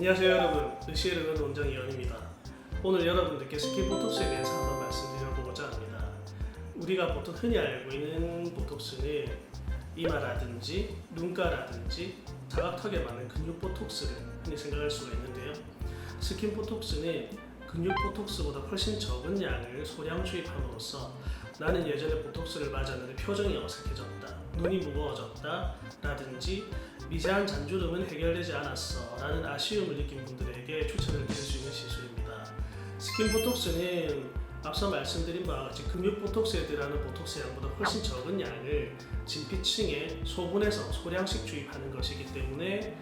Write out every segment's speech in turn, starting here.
안녕하세요 여러분, 의시에르는 원장 이현입니다. 오늘 여러분들께 스킨 보톡스에 대해서 한번 말씀드려보고자 합니다. 우리가 보통 흔히 알고 있는 보톡스는 이마라든지 눈가라든지 사각턱에 많은 근육 보톡스를 흔히 생각할 수가 있는데요. 스킨 보톡스는 근육 보톡스보다 훨씬 적은 양을 소량 주입함으로써 나는 예전에 보톡스를 맞았는데 표정이 어색해졌다, 눈이 무거워졌다 라든지 미세한 잔주름은 해결되지 않았어 라는 아쉬움을 느낀 분들에게 추천을 드릴 수 있는 시술입니다. 스킨 보톡스는 앞서 말씀드린 바와 같이 근육 보톡스에 들어가는 보톡스 양보다 훨씬 적은 양을 진피층에 소분해서 소량씩 주입하는 것이기 때문에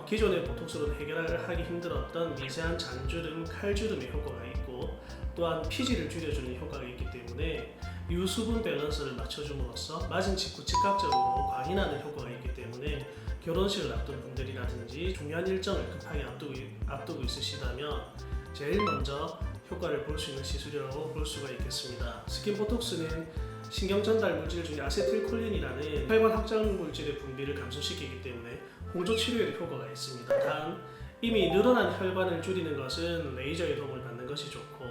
기존의 보톡스로는 해결하기 힘들었던 미세한 잔주름, 칼주름의 효과가 있고 또한 피지를 줄여주는 효과가 있기 때문에 유수분 밸런스를 맞춰줌으로써 맞은 직후 즉각적으로 광이 나는 효과가 있기 때문에 결혼식을 앞둔 분들이라든지 중요한 일정을 급하게 앞두고 있으시다면 제일 먼저 효과를 볼 수 있는 시술이라고 볼 수가 있겠습니다. 스킨 보톡스는 신경 전달 물질 중에 아세틸콜린이라는 혈관 확장 물질의 분비를 감소시키기 때문에 홍조 치료에도 효과가 있습니다. 단 이미 늘어난 혈관을 줄이는 것은 레이저의 도움을 받는 것이 좋고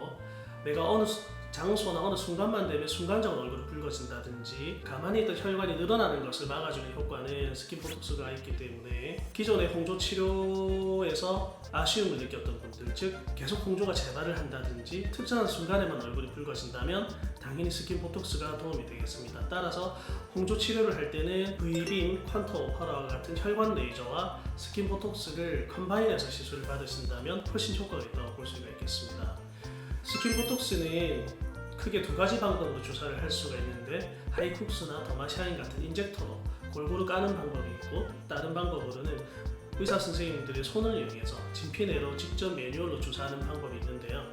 내가 어느 장소나 어느 순간만 되면 순간적으로 얼굴이 붉어진다든지 가만히 있던 혈관이 늘어나는 것을 막아주는 효과는 스킨 보톡스가 있기 때문에 기존의 홍조 치료에서 아쉬움을 느꼈던 분들, 즉 계속 홍조가 재발을 한다든지 특정한 순간에만 얼굴이 붉어진다면 당연히 스킨 보톡스가 도움이 되겠습니다. 따라서 홍조 치료를 할 때는 V빔, 퀀터 오퍼라와 같은 혈관 레이저와 스킨 보톡스를 컴바인해서 시술을 받으신다면 훨씬 효과가 있다고 볼 수가 있겠습니다. 스킨 보톡스는 크게 두 가지 방법으로 주사를 할 수가 있는데 하이쿡스나 더마샤인 같은 인젝터로 골고루 까는 방법이 있고 다른 방법으로는 의사 선생님들의 손을 이용해서 진피 내로 직접 매뉴얼로 주사하는 방법이 있는데요.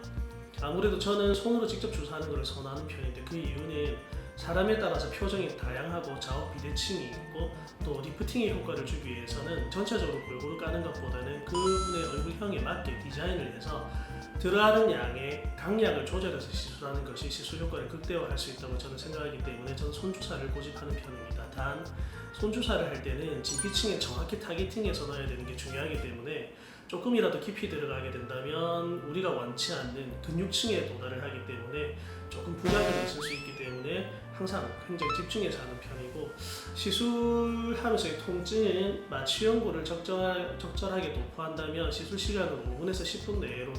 아무래도 저는 손으로 직접 주사하는 것을 선호하는 편인데 그 이유는 사람에 따라서 표정이 다양하고 좌우 비대칭이 있고 또 리프팅의 효과를 주기 위해서는 전체적으로 골고루 까는 것보다는 그분의 얼굴형에 맞게 디자인을 해서 들어가는 양의 강약을 조절해서 시술하는 것이 시술 효과를 극대화할 수 있다고 저는 생각하기 때문에 저는 손주사를 고집하는 편입니다. 단 손주사를 할 때는 진피층에 정확히 타겟팅해서 넣어야 되는 게 중요하기 때문에 조금이라도 깊이 들어가게 된다면 우리가 원치 않는 근육층에 도달을 하기 때문에 조금 부작용이 있을 수 있기 때문에 항상 굉장히 집중해서 하는 편이고 시술하면서의 통증은 마취연고를 적절하게 도포한다면 시술 시간은 5분에서 10분 내로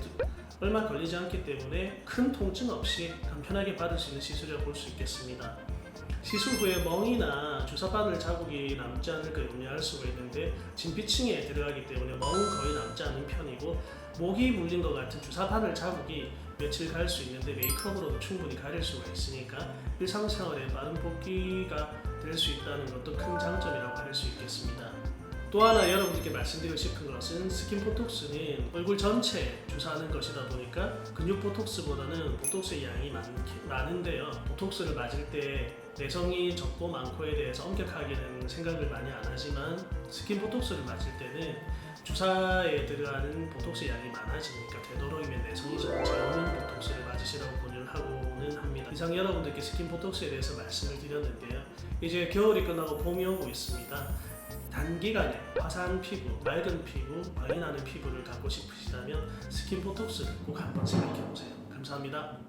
얼마 걸리지 않기 때문에 큰 통증 없이 간편하게 받을 수 있는 시술이라고 볼 수 있겠습니다. 시술 후에 멍이나 주사바늘 자국이 남지 않을까 염려할 수가 있는데 진피층에 들어가기 때문에 멍은 거의 남지 않는 편이고 목이 물린 것 같은 주사바늘 자국이 며칠 갈 수 있는데 메이크업으로도 충분히 가릴 수가 있으니까 일상생활에 빠른 복귀가 될 수 있다는 것도 큰 장점이라고 할 수 있겠습니다. 또 하나 여러분께 말씀드리고 싶은 것은 스킨 보톡스는 얼굴 전체에 주사하는 것이다 보니까 근육 보톡스보다는 보톡스의 양이 많은데요. 보톡스를 맞을 때 내성이 적고 많고에 대해서 엄격하게는 생각을 많이 안 하지만 스킨 보톡스를 맞을 때는 주사에 들어가는 보톡스 양이 많아지니까 되도록이면 내성이 적은 보톡스를 맞으시라고 권유를 하고는 합니다. 이상 여러분들께 스킨 보톡스에 대해서 말씀을 드렸는데요. 이제 겨울이 끝나고 봄이 오고 있습니다. 단기간에 화사한 피부, 맑은 피부, 광이 나는 피부를 갖고 싶으시다면 스킨 보톡스를 꼭 한번 생각해 보세요. 감사합니다.